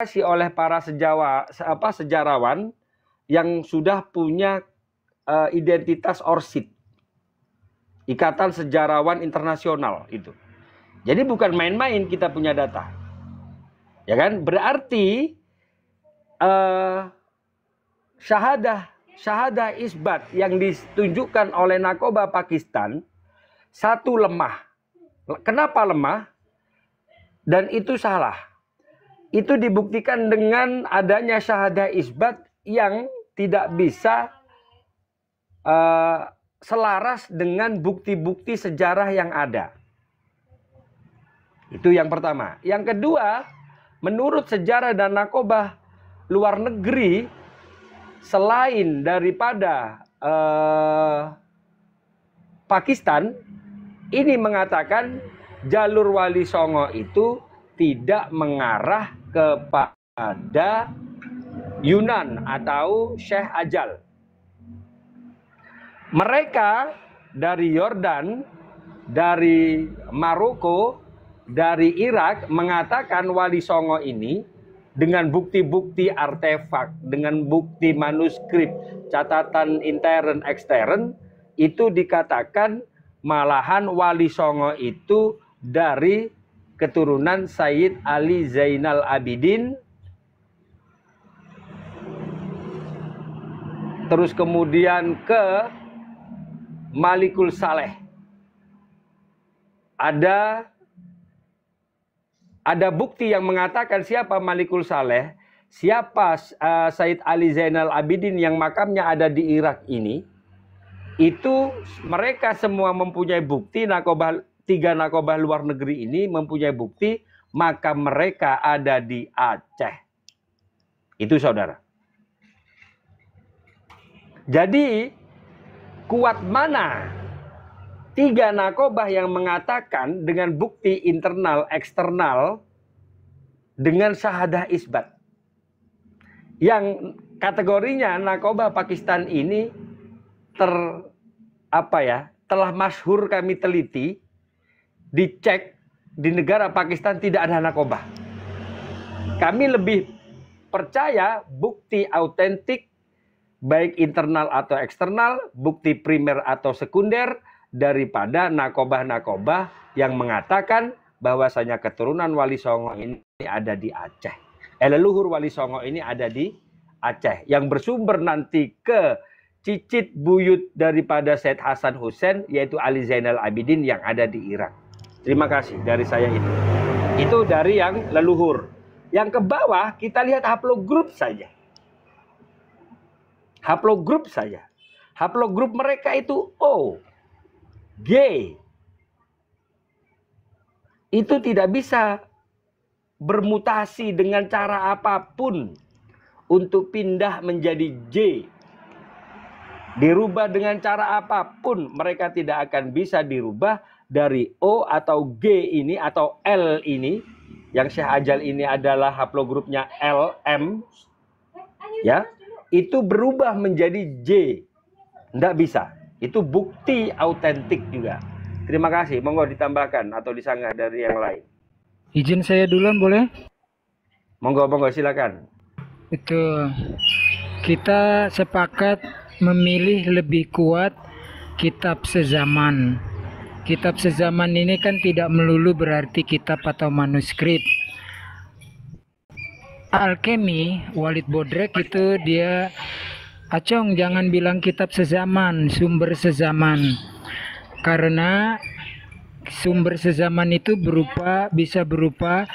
oleh para sejarawan yang sudah punya identitas ORCID, Ikatan Sejarawan Internasional itu. Jadi bukan main-main kita punya data, ya kan? Berarti syahadah isbat yang ditunjukkan oleh Narkoba Pakistan satu lemah. Kenapa lemah? Dan itu salah. Itu dibuktikan dengan adanya syahadah isbat yang tidak bisa selaras dengan bukti-bukti sejarah yang ada. Itu yang pertama. Yang kedua, menurut sejarah dan narkoba luar negeri, selain daripada Pakistan, ini mengatakan jalur Wali Songo itu tidak mengarah kepada Yunan atau Syekh Ajal. Mereka dari Yordan, dari Maroko, dari Irak mengatakan Wali Songo ini dengan bukti-bukti artefak, dengan bukti manuskrip, catatan intern ekstern, itu dikatakan malahan Wali Songo itu dari keturunan Sayyid Ali Zainal Abidin, terus kemudian ke Malikul Saleh. Ada bukti yang mengatakan siapa Malikul Saleh, siapa Sayyid Ali Zainal Abidin yang makamnya ada di Irak ini. Itu mereka semua mempunyai bukti, tiga narkoba luar negeri ini mempunyai bukti makam mereka ada di Aceh. Itu saudara. Jadi kuat mana tiga narkoba yang mengatakan dengan bukti internal eksternal dengan syahadah isbat. Yang kategorinya narkoba Pakistan ini telah masyhur kami teliti, dicek di negara Pakistan tidak ada narkoba. Kami lebih percaya bukti autentik baik internal atau eksternal, bukti primer atau sekunder daripada narkoba-narkoba yang mengatakan bahwasanya keturunan Wali Songo ini ada di Aceh. Leluhur Wali Songo ini ada di Aceh yang bersumber nanti ke cicit buyut daripada Said Hasan Hussein, yaitu Ali Zainal Abidin yang ada di Irak. Terima kasih dari saya itu. Itu dari yang leluhur. Yang ke bawah kita lihat haplogrup saja. Haplogrup saja. Haplogrup mereka itu O, G. Itu tidak bisa bermutasi dengan cara apapun untuk pindah menjadi J. Dirubah dengan cara apapun, mereka tidak akan bisa dirubah dari O atau G ini atau L ini. Yang Syekh Ajal ini adalah haplogrupnya LM. Ya, itu berubah menjadi J. Tidak bisa. Itu bukti autentik juga. Terima kasih. Monggo ditambahkan atau disanggah dari yang lain. Izin saya duluan boleh? Monggo, silakan. Itu kita sepakat memilih lebih kuat kitab sezaman. Kitab sezaman ini kan tidak melulu berarti kitab atau manuskrip. Alkemi, Walid Bodrek itu dia, Acong jangan bilang kitab sezaman, sumber sezaman. Karena sumber sezaman itu bisa berupa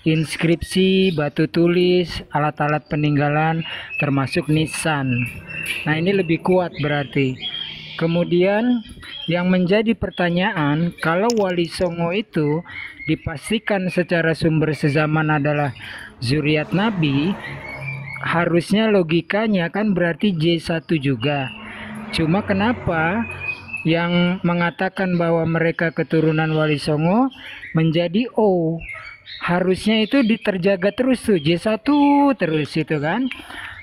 inskripsi, batu tulis, alat-alat peninggalan, termasuk nisan. Nah, ini lebih kuat berarti. Kemudian yang menjadi pertanyaan, kalau Wali Songo itu dipastikan secara sumber sezaman adalah zuriat Nabi, harusnya logikanya kan berarti J1 juga. Cuma kenapa yang mengatakan bahwa mereka keturunan Wali Songo menjadi O? Harusnya itu diterjaga terus tuh, J1 terus itu kan.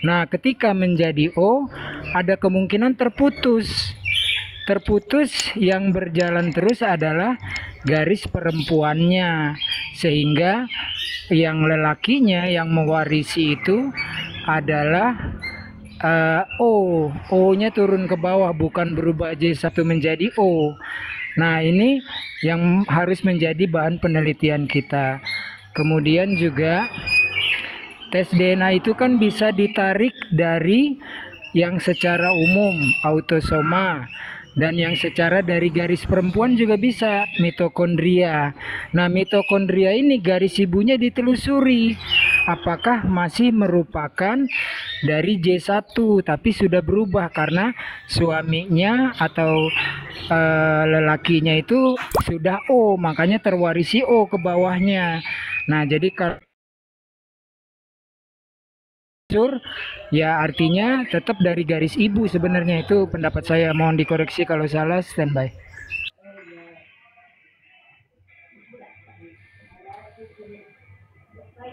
Nah, ketika menjadi O, ada kemungkinan terputus. Yang berjalan terus adalah garis perempuannya, sehingga yang lelakinya yang mewarisi itu adalah O. O-nya turun ke bawah, bukan berubah J1 menjadi O. Nah, ini yang harus menjadi bahan penelitian kita. Kemudian juga tes DNA itu kan bisa ditarik dari yang secara umum autosoma, dan yang secara dari garis perempuan juga bisa mitokondria. Nah, mitokondria ini garis ibunya ditelusuri apakah masih merupakan dari J1 tapi sudah berubah karena suaminya atau lelakinya itu sudah O, makanya terwarisi O ke bawahnya. Nah, jadi kalau ya artinya tetap dari garis ibu sebenarnya. Itu pendapat saya, mohon dikoreksi kalau salah. Standby.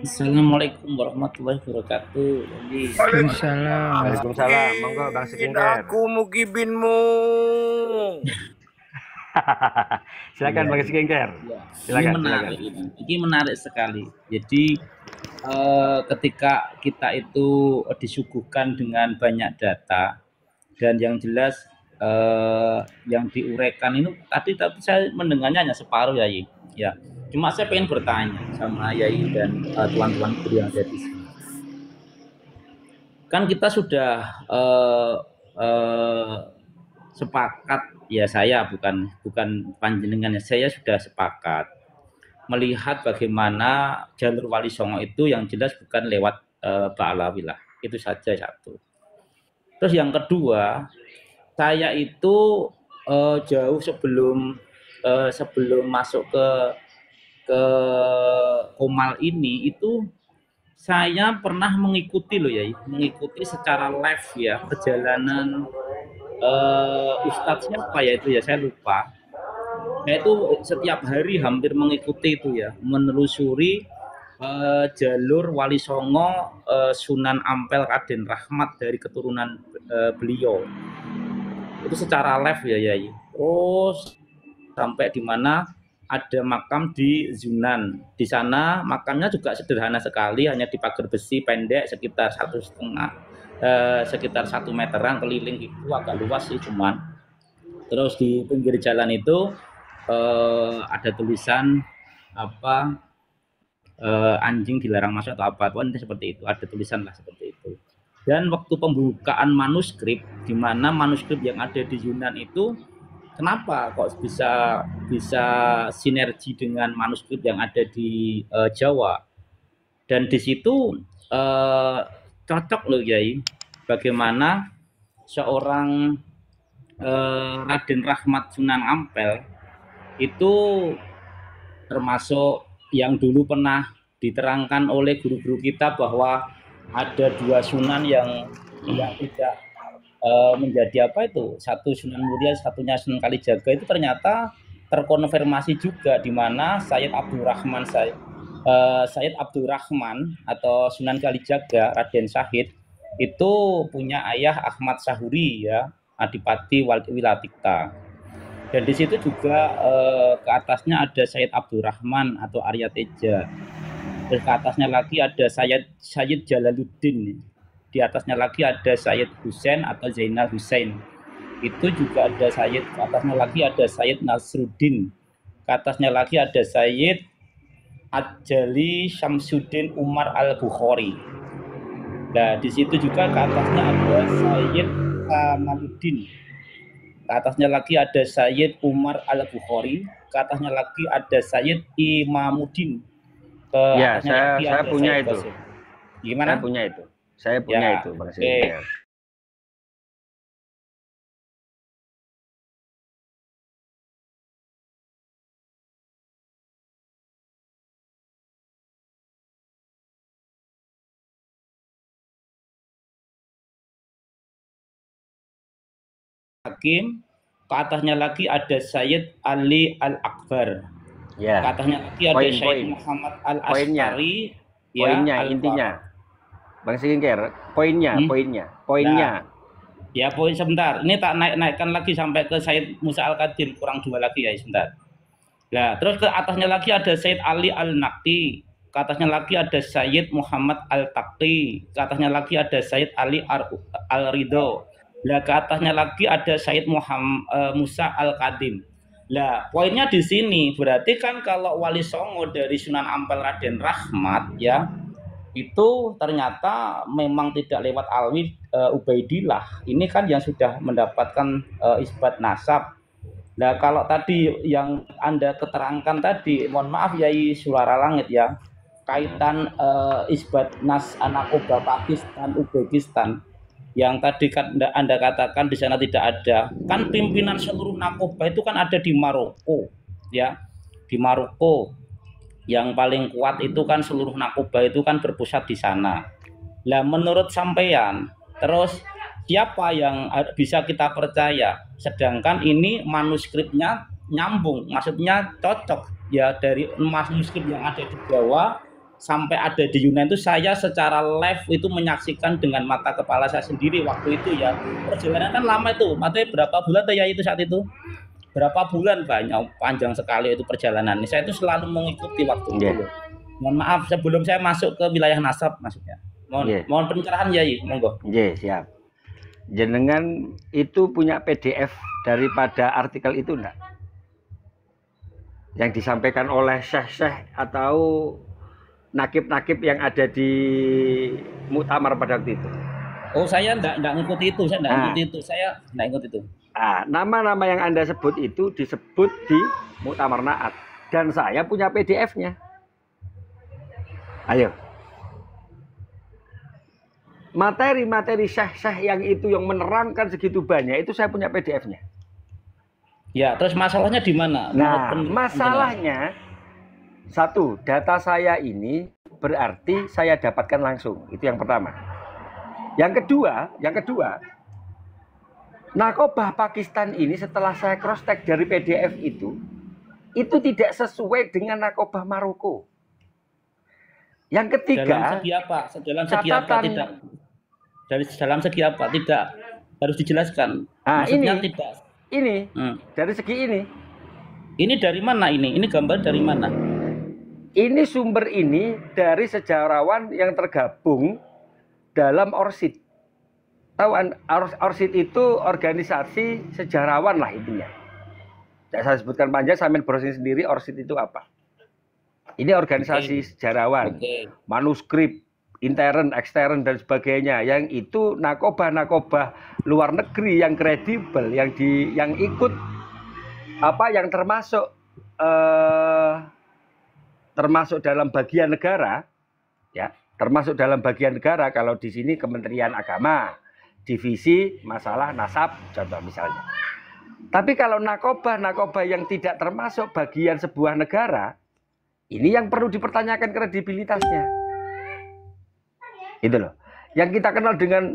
Assalamualaikum warahmatullahi wabarakatuh. Waalaikumsalam. Waalaikumsalam. Monggo Bang Skincare. Aku mugibinmu. Silakan Bang Skincare. Ya, Silakan, ini menarik sekali. Jadi ketika kita itu disuguhkan dengan banyak data, dan yang jelas yang diuraikan itu tadi, tapi saya mendengarnya hanya separuh ya, ya. Cuma saya pengen bertanya sama Yai dan tuan-tuan yang ada di sini. Kan kita sudah sepakat, ya saya bukan panjenengannya, saya sudah sepakat melihat bagaimana jalur Wali Songo itu yang jelas bukan lewat Ba'alawilah. Itu saja satu. Terus yang kedua, saya itu jauh sebelum masuk ke Komal ini, itu saya pernah mengikuti loh ya, mengikuti secara live ya perjalanan Ustadz siapa ya itu ya, saya lupa. Saya itu setiap hari hampir mengikuti itu ya, menelusuri jalur Wali Songo Sunan Ampel Raden Rahmat dari keturunan beliau. Itu secara live ya, Yai. Terus sampai di mana ada makam di Zunan. Di sana makamnya juga sederhana sekali, hanya di pagar besi pendek sekitar 1,5 sekitar 1 meteran keliling, itu agak luas sih cuman. Terus di pinggir jalan itu ada tulisan apa, anjing dilarang masuk atau apa, seperti itu, ada tulisan lah seperti itu. Dan waktu pembukaan manuskrip, di mana manuskrip yang ada di Yunan itu kenapa kok bisa sinergi dengan manuskrip yang ada di Jawa, dan di situ cocok loh Yai, bagaimana seorang Raden Rahmat Sunan Ampel itu termasuk yang dulu pernah diterangkan oleh guru-guru kita bahwa ada 2 sunan yang tidak menjadi apa itu, satu Sunan Muria, satunya Sunan Kalijaga, itu ternyata terkonfirmasi juga, di mana Sayyid Abdurrahman atau Sunan Kalijaga Raden Syahid itu punya ayah Ahmad Sahuri ya, Adipati Wilatikta. Dan di situ juga ke atasnya ada Sayyid Abdurrahman atau Arya Teja. Terus ke atasnya lagi ada Sayyid Jalaluddin. Di atasnya lagi ada Sayyid Husain atau Zainal Husain. Itu juga ada Sayyid, ke atasnya lagi ada Sayyid Nasruddin. Ke atasnya lagi ada Sayyid Ajali Syamsuddin Umar Al-Bukhari. Nah, di situ juga ke atasnya ada Sayyid Kamaluddin. Ke atasnya lagi ada Sayyid Umar Al-Bukhari. Ke atasnya lagi ada Sayyid Imamuddin. Ya, saya punya itu. Gimana? Saya punya itu, Bang Skincare. Hakim, ke atasnya lagi ada Sayyid Ali Al-Akbar. Ya. Ke atasnya lagi ada Sayyid Muhammad Al-Asqari. Poinnya intinya. Bang Skincare, poinnya. Nah, ya, poin sebentar. Ini tak naikkan lagi sampai ke Sayyid Musa Al-Qadir, kurang 2 lagi ya, sebentar. Nah, terus ke atasnya lagi ada Sayyid Ali Al-Naqi, ke atasnya lagi ada Sayyid Muhammad Al-Taqi, ke atasnya lagi ada Sayyid Ali Al-Ridho. Nah, ke atasnya lagi ada Sayyid Musa Al-Qadim. Nah, poinnya di sini berarti kan kalau Wali Songo dari Sunan Ampel Raden Rahmat ya, itu ternyata memang tidak lewat Alwi Ubaidillah. Ini kan yang sudah mendapatkan isbat nasab. Nah, kalau tadi yang Anda keterangkan tadi, mohon maaf Yai Suara Langit ya, kaitan isbat nas Nakoba Pakistan, Uzbekistan, yang tadi kan Anda katakan di sana tidak ada. Kan pimpinan seluruh Nakoba itu kan ada di Maroko, ya, di Maroko. Yang paling kuat itu kan seluruh Nakoba itu kan berpusat di sana. Lah menurut sampean, terus siapa yang bisa kita percaya? Sedangkan ini manuskripnya nyambung, maksudnya cocok ya, dari manuskrip yang ada di Jawa sampai ada di Yunan itu saya secara live itu menyaksikan dengan mata kepala saya sendiri waktu itu ya. Perjalanan kan lama itu, matanya berapa bulan tuh ya itu saat itu? Berapa bulan, banyak, panjang sekali itu perjalanan. Saya itu selalu mengikuti waktu itu. Mohon maaf sebelum saya masuk ke wilayah nasab maksudnya. Mohon pencerahan Yai, monggo. Siap. Jenengan itu punya PDF daripada artikel itu enggak? Yang disampaikan oleh syekh-syekh atau nakib-nakib yang ada di muktamar pada waktu itu. Oh, saya enggak ngikuti itu, saya enggak ngikuti itu. Saya enggak ngikuti itu. Nama-nama yang Anda sebut itu disebut di Muktamar Naat dan saya punya PDF-nya. Ayo. Materi-materi syekh-syekh yang itu yang menerangkan segitu banyak itu saya punya PDF-nya. Ya, terus masalahnya di mana? Nah, masalahnya satu, data saya ini berarti saya dapatkan langsung. Itu yang pertama. Yang kedua, Nakobah Pakistan ini setelah saya cross-check dari PDF itu tidak sesuai dengan Nakobah Maroko. Yang ketiga, dalam segi apa tidak? Dalam segi apa? Tidak harus dijelaskan. Maksudnya tidak. Ini dari segi ini. Ini dari mana ini? Ini gambar dari mana? Ini sumber ini dari sejarawan yang tergabung dalam ORSID. Tahu ORSID itu organisasi sejarawan lah intinya. Saya sebutkan panjang, sambil browsing sendiri ORSID itu apa. Ini organisasi sejarawan, manuskrip, intern, ekstern dan sebagainya. Yang itu nakobah luar negeri yang kredibel, yang ikut yang termasuk dalam bagian negara, ya, termasuk dalam bagian negara. Kalau di sini Kementerian Agama. Divisi masalah nasab contoh misalnya. Tapi kalau nakobah yang tidak termasuk bagian sebuah negara, ini yang perlu dipertanyakan kredibilitasnya. Itu loh. Yang kita kenal dengan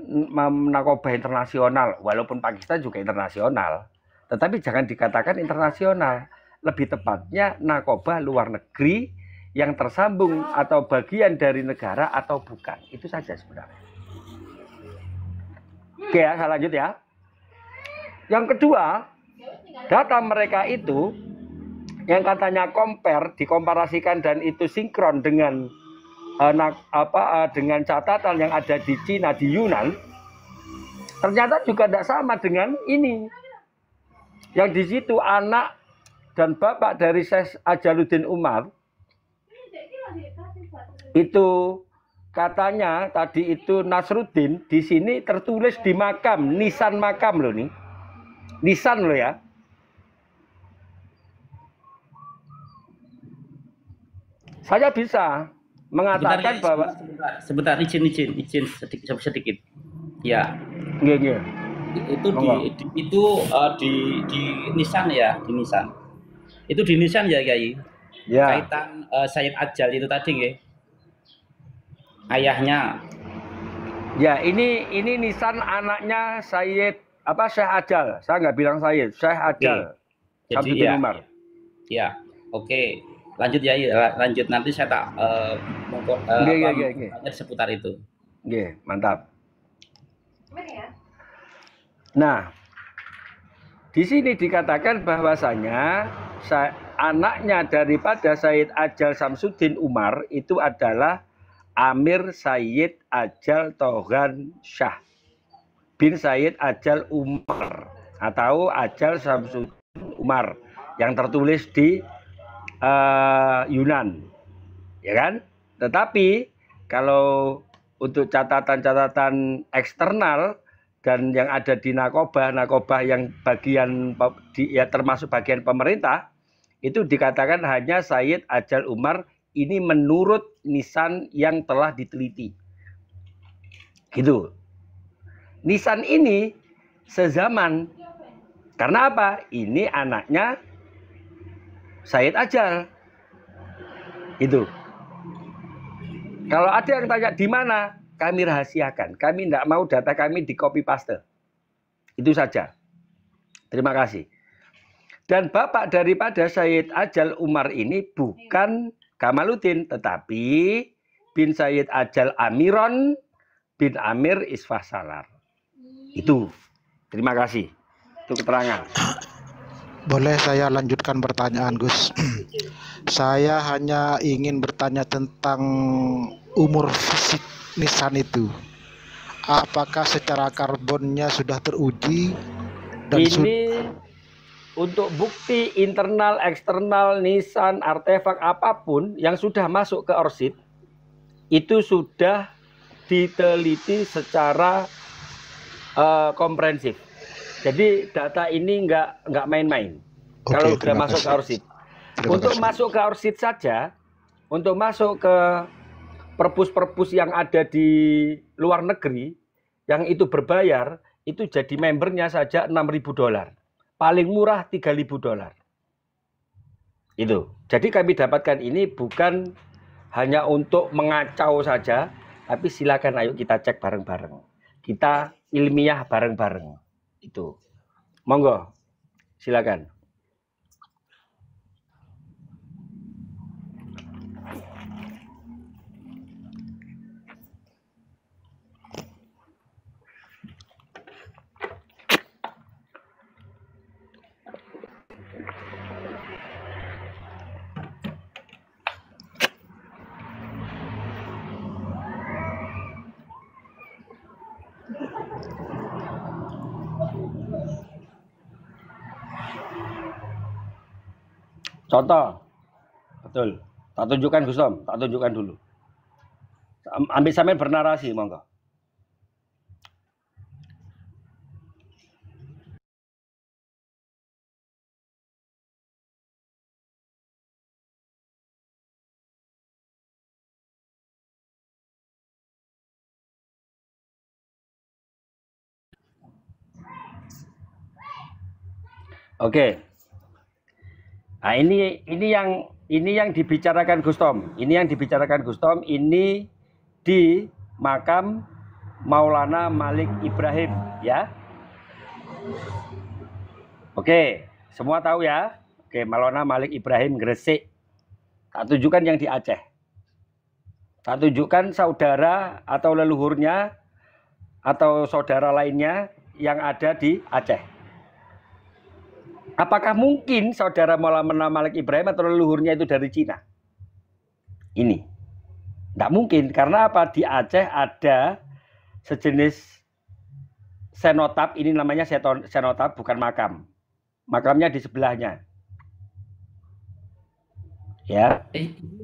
nakobah internasional, walaupun Pakistan juga internasional, tetapi jangan dikatakan internasional. Lebih tepatnya nakobah luar negeri yang tersambung atau bagian dari negara atau bukan. Itu saja sebenarnya. Oke ya, saya lanjut ya. Yang kedua, data mereka itu yang katanya dikomparasikan dan itu sinkron dengan dengan catatan yang ada di Cina, di Yunan, ternyata juga tidak sama dengan ini. Yang di situ anak dan bapak dari Syekh Ajaluddin Umar itu katanya tadi itu Nasruddin, di sini tertulis di makam, nisan makam loh nih. Nisan loh ya. Saya bisa mengatakan bahwa sebentar izin sedikit. Ya. Iya. Itu di nisan ya, di nisan. Itu di nisan ya, Kiai. Ya. Kaitan Sayyid Ajal itu tadi nggih. Ayahnya. Ya, ini nisan anaknya Syekh Ajal. Saya nggak bilang Syekh Ajal. Jadi ya. Umar. Ya, oke. Lanjut ya, lanjut nanti saya tak seputar itu. Oke, mantap. Nah, di sini dikatakan bahwasanya anaknya daripada Sayyid Ajal Samsuddin Umar itu adalah Amir Sayyid Ajal Togan Shah bin Sayyid Ajal Umar atau Ajal Samsuddin Umar yang tertulis di Yunan, ya kan? Tetapi kalau untuk catatan-catatan eksternal dan yang ada di Nakobah yang bagian ya termasuk bagian pemerintah, itu dikatakan hanya Sayyid Ajal Umar ini menurut nisan yang telah diteliti. Gitu. Nisan ini sezaman. Karena apa? Ini anaknya Sayyid Ajal. Itu. Kalau ada yang tanya di mana, kami rahasiakan. Kami tidak mau data kami di copy paste. Itu saja. Terima kasih. Dan bapak daripada Sayyid Ajal Umar ini bukan Kamaluddin, tetapi bin Sayyid Ajal Amiron bin Amir Isfahsalar. Itu. Terima kasih. Itu keterangan. Boleh saya lanjutkan pertanyaan, Gus? Saya hanya ingin bertanya tentang umur fisik nisan itu. Apakah secara karbonnya sudah teruji? Dan ini untuk bukti internal, eksternal, nisan, artefak apapun yang sudah masuk ke orsid, itu sudah diteliti secara komprehensif. Jadi data ini nggak main-main. Oke, Kalau sudah terima masuk kasih. ke orsid. Terima Untuk kasih. masuk ke orsid saja, untuk masuk ke perpus-perpus yang ada di luar negeri, yang itu berbayar, itu jadi membernya saja $6.000. Paling murah $3.000. Itu. Jadi kami dapatkan ini bukan hanya untuk mengacau saja, tapi silakan ayo kita cek bareng-bareng. Kita ilmiah bareng-bareng. Itu. Monggo. Silakan. Contoh. Betul. Tak tunjukkan Gustom, tak tunjukkan dulu. Ambil sampai bernarasi, monggo. Oke. Nah, ini yang dibicarakan Gustom. Ini yang dibicarakan Gustom ini di makam Maulana Malik Ibrahim, ya. Oke, semua tahu ya. Oke, Maulana Malik Ibrahim Gresik. Tak tunjukkan yang di Aceh. Tak tunjukkan saudara atau leluhurnya atau saudara lainnya yang ada di Aceh. Apakah mungkin saudara Maulana Malik Ibrahim atau leluhurnya itu dari Cina? Ini. Tidak mungkin. Karena apa? Di Aceh ada sejenis senotap. Ini namanya senotap, bukan makam. Makamnya di sebelahnya. Ya.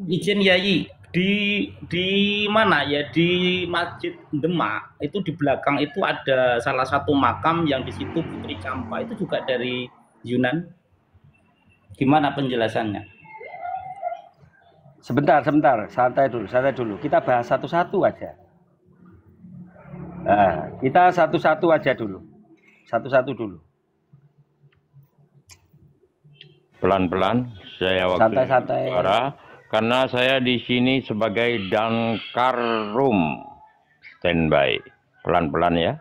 Izin Yayi, di mana ya, di Masjid Demak itu di belakang itu ada salah satu makam yang di situ Putri Campa itu juga dari Yunan. Gimana penjelasannya? Sebentar, santai dulu. Kita bahas satu-satu aja. Nah, kita satu-satu aja dulu. Satu-satu dulu. Pelan-pelan, saya Santai-santai. suara karena saya di sini sebagai Dankar Room standby. Pelan-pelan ya.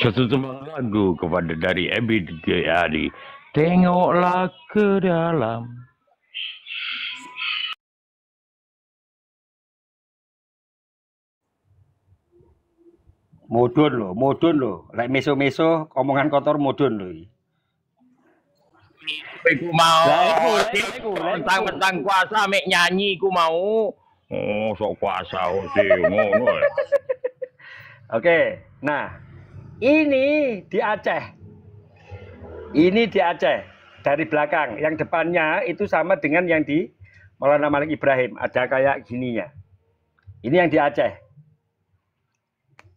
Satu tembang lagu kepada dari Ebit Adi. Tengoklah ke dalam. Mudun loh. Lek meso-meso omongan kotor mudun loh. Ku mau. Lah iku. Tentang kuasa mek nyanyi ku mau. Oh, sok kuasa sih ngono. Oke. Nah, ini di Aceh. Dari belakang. Yang depannya itu sama dengan yang di Maulana Malik Ibrahim. Ada kayak gininya. Ini yang di Aceh.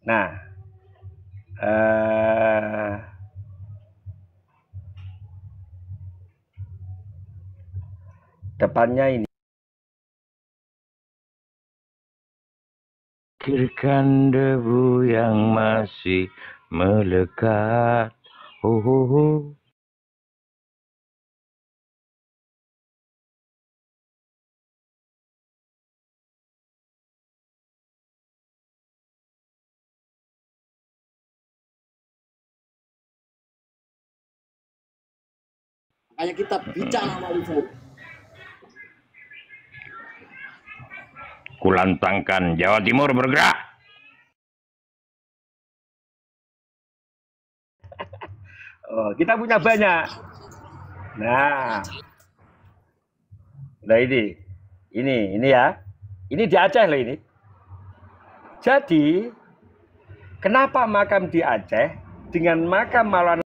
Nah, depannya ini. Kirkan debu yang masih melekat. Oh. Kayak kita bicara sama UFO. Kulantangkan Jawa Timur bergerak. Oh, kita punya banyak. Nah ini ya. Ini di Aceh loh ini. Jadi, kenapa makam di Aceh dengan makam Maulana